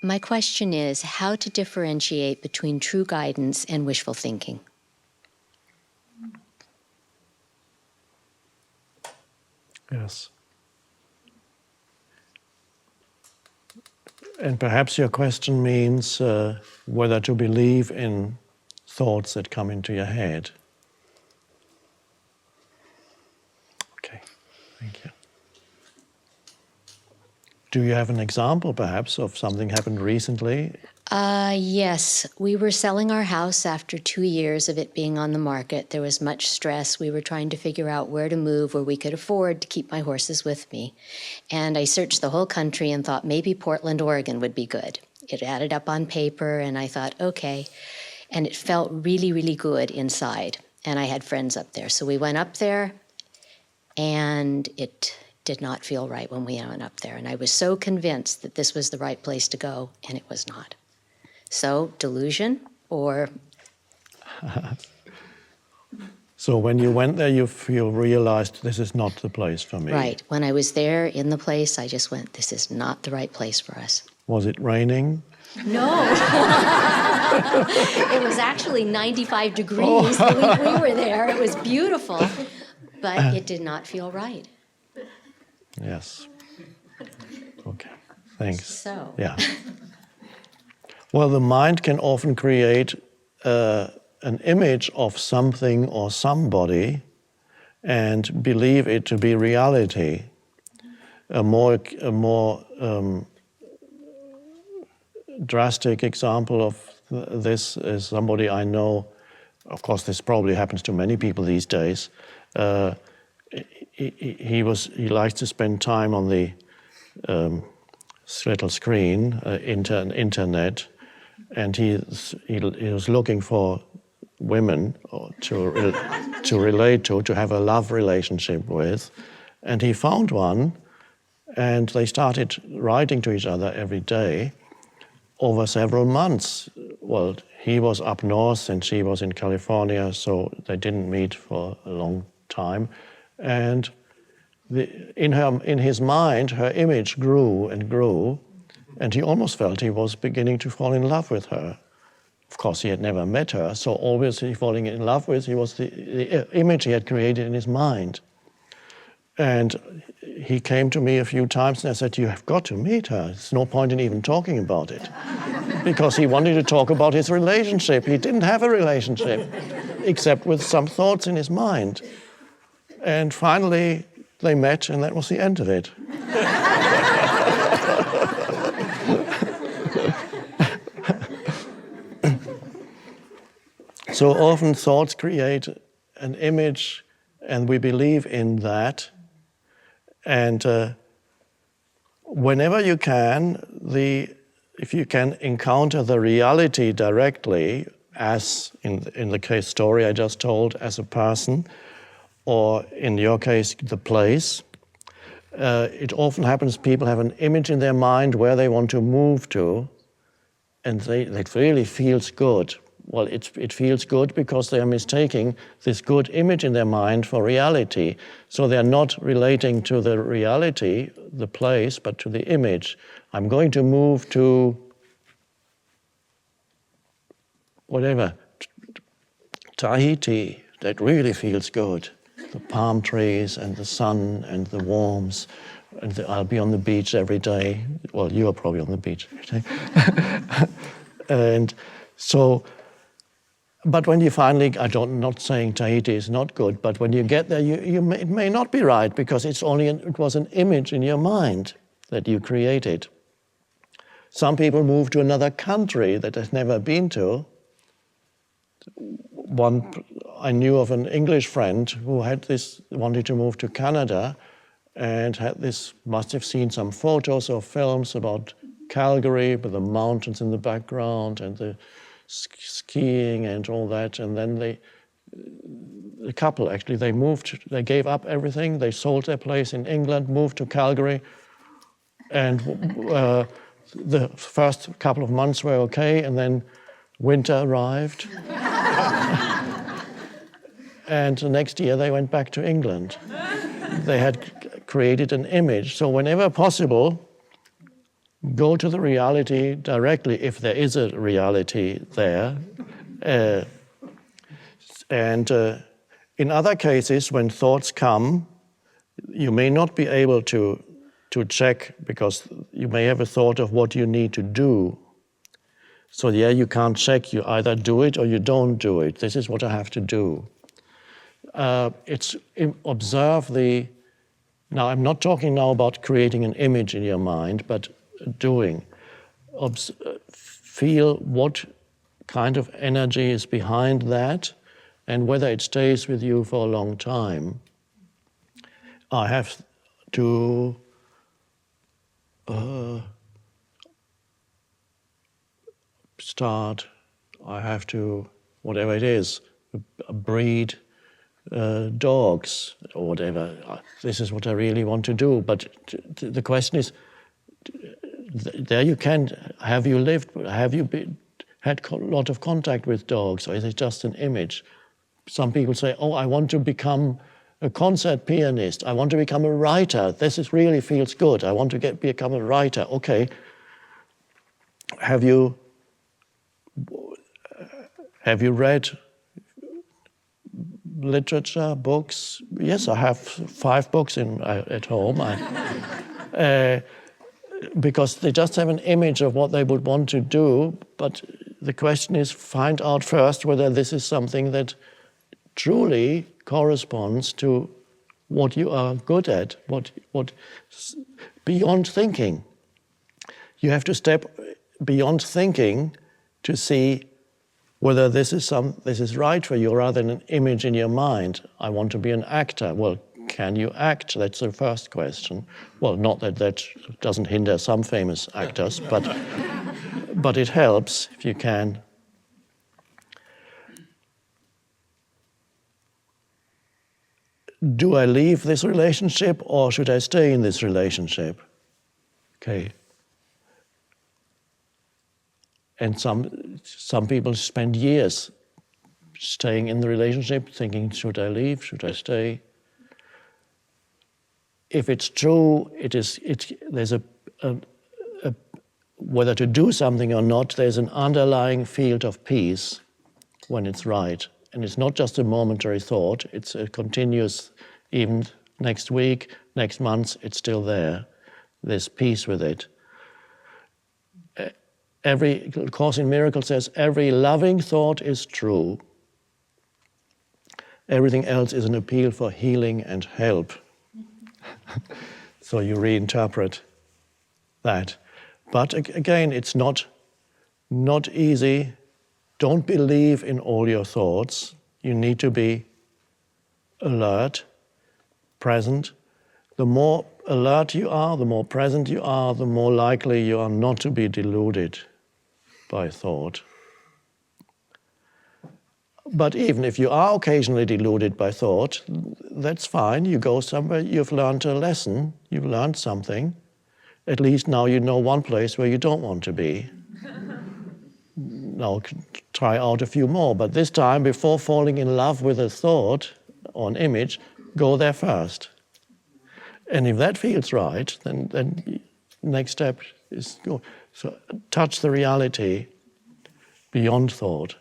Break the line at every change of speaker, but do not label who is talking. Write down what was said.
My question is how to differentiate between true guidance and wishful thinking.
Yes. And perhaps your question means whether to believe in thoughts that come into your head. Okay, thank you. Do you have an example, perhaps, of something happened recently?
Yes. We were selling our house after 2 years of it being on the market. There was much stress. We were trying to figure out where to move, where we could afford to keep my horses with me. And I searched the whole country and thought maybe Portland, Oregon would be good. It added up on paper, and I thought, okay. And it felt really, really good inside. And I had friends up there. So we went up there, and it did not feel right when we went up there. And I was so convinced that this was the right place to go, and it was not. So, delusion or...
So when you went there, you realized this is not the place for me.
Right. When I was there in the place, I just went, this is not the right place for us.
Was it raining?
No. It was actually 95 degrees. We were there. It was beautiful. But it did not feel right.
Yes. Okay. Thanks.
So.
Yeah. Well, the mind can often create an image of something or somebody and believe it to be reality. A more drastic example of this is somebody I know. Of course, this probably happens to many people these days. He likes to spend time on the little screen, internet, and he was looking for women to relate to have a love relationship with, and he found one, and they started writing to each other every day over several months. Well, he was up north and she was in California, so they didn't meet for a long time. And in his mind, her image grew and grew, and he almost felt he was beginning to fall in love with her. Of course, he had never met her, so obviously falling in love with her was the image he had created in his mind. And he came to me a few times and I said, you have got to meet her. There's no point in even talking about it. Because he wanted to talk about his relationship. He didn't have a relationship, except with some thoughts in his mind. And finally, they met, and that was the end of it. So often thoughts create an image, and we believe in that. And whenever you can, if you can encounter the reality directly, as in the case story I just told, as a person, or in your case, the place, it often happens people have an image in their mind where they want to move to, and that really feels good. Well, it feels good because they are mistaking this good image in their mind for reality. So they're not relating to the reality, the place, but to the image. I'm going to move to whatever, Tahiti. That really feels good. The palm trees and the sun and the warmth. And I'll be on the beach every day. Well, you're probably on the beach every day. And so... But when you finally, I'm not saying Tahiti is not good, but when you get there, it may not be right because it was an image in your mind that you created. Some people move to another country that they've never been to. I knew of an English friend who wanted to move to Canada and must have seen some photos or films about Calgary with the mountains in the background and the skiing and all that, and then the couple actually, they gave up everything, they sold their place in England, moved to Calgary, and the first couple of months were okay, and then winter arrived. And the next year they went back to England. They had created an image. So whenever possible, go to the reality directly, if there is a reality there. And in other cases, when thoughts come, you may not be able to check, because you may have a thought of what you need to do. So yeah, you can't check. You either do it or you don't do it. This is what I have to do. Observe the. Now, I'm not talking now about creating an image in your mind, but doing. Feel what kind of energy is behind that, and whether it stays with you for a long time. I have to I have to, whatever it is, breed dogs or whatever. This is what I really want to do. But the question is, there you can, have you had a lot of contact with dogs, or is it just an image? Some people say, oh, I want to become a concert pianist. I want to become a writer. Really feels good. I want to become a writer. Okay. Have you read literature, books? Yes, I have 5 books at home. Because they just have an image of what they would want to do, but the question is, find out first whether this is something that truly corresponds to what you are good at, what beyond thinking. You have to step beyond thinking to see whether this is right for you, rather than an image in your mind. I want to be an actor. Well, can you act? That's the first question. Well, not that doesn't hinder some famous actors, but it helps if you can. Do I leave this relationship, or should I stay in this relationship? Okay. And some people spend years staying in the relationship, thinking, should I leave? Should I stay? If it's true, there's whether to do something or not, there's an underlying field of peace when it's right. And it's not just a momentary thought, it's a continuous, even next week, next month, it's still there. There's peace with it. Every Course in Miracles says every loving thought is true. Everything else is an appeal for healing and help. So you reinterpret that. But again, it's not easy. Don't believe in all your thoughts. You need to be alert, present. The more alert you are, the more present you are, the more likely you are not to be deluded by thought. But even if you are occasionally deluded by thought, that's fine. You go somewhere, you've learned a lesson, you've learned something. At least now you know one place where you don't want to be. Now try out a few more, but this time, before falling in love with a thought or an image, go there first. And if that feels right, then next step is go. So touch the reality beyond thought.